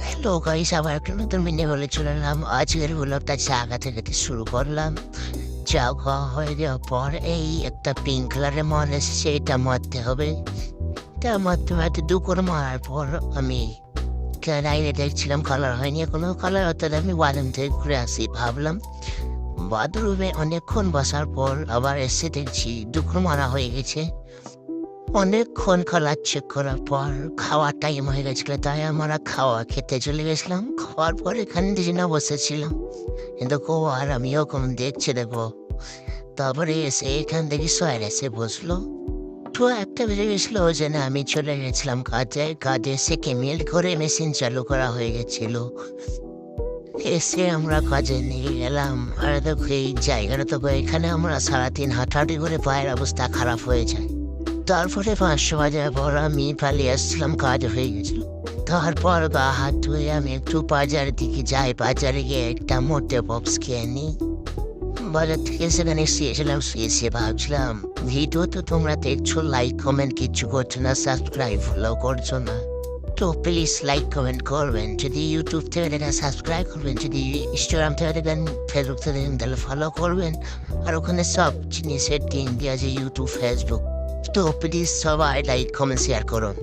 Hello guys, আবার একটা নতুন ভিডিও বলে চলে এলাম। আজকের ব্লগটা চা থেকে শুরু করলাম। চা খাওয়া হয়ে যাওয়ার পর এই একটা পিঙ্ক কালারের মাল এসেছে, এটা মারতে হবে। এটা মারতে দুপুর মারার পর আমি রাইলে দেখছিলাম কালার হয়নি, এখনো কালার হতে আমি বাথরুম থেকে ঘুরে আসি। ভাবলাম বাথরুমে অনেকক্ষণ বসার পর আবার এসে দেখছি দুপুর মারা হয়ে গেছে। অনেকক্ষণ কালার চেক করার পর খাওয়ার টাইম হয়ে গেছিল, তাই আমরা খাওয়া খেতে চলে গেছিলাম। খাওয়ার পর এখানে দুজনে বসেছিলাম, কিন্তু আর আমিও কম দেখছে দেখবো। তারপরে এসে এখান থেকে সোয়ার এসে বসলো। তো একটা বেজে গেছিলো, ওই জন্য আমি চলে গেছিলাম কাজে এসে কেমিল করে মেশিন চালু করা হয়ে গেছিল। এসে আমরা কাজে নিয়ে গেলাম। আর দেখো এই জায়গাটা তো এখানে আমরা সারাদিন হাঁটাহাঁটি করে পায়ের অবস্থা খারাপ হয়ে যায়। তারপরে 500 বাজার পর আমি পালিয়ে আসছিলাম, কাজ হয়ে গেছিল। তারপর গা হাত ধুয়ে আমি একটু বাজারের দিকে যাই। বাজারে গিয়ে একটা মোটে বক্স খেয়ে নিই। বাজার থেকে সেখানে শুয়েছিলাম, শুয়ে ভাবছিলাম ভিডিও তো তোমরা দেখছো, লাইক কমেন্ট কিচ্ছু করছো না, সাবস্ক্রাইব ফলো করছো না। তো প্লিজ লাইক কমেন্ট করবেন, যদি ইউটিউব থেকে দেখেন সাবস্ক্রাইব করবেন, যদি ইনস্টাগ্রাম থেকে দেখেন, ফেসবুক থেকে দেখেন তাহলে ফলো করবেন। আর ওখানে সব জিনিসের লিঙ্ক দেওয়া আছে, ইউটিউব ফেসবুক। তো প্লিজ সবাই লাইক কমেন্ট শেয়ার করুন।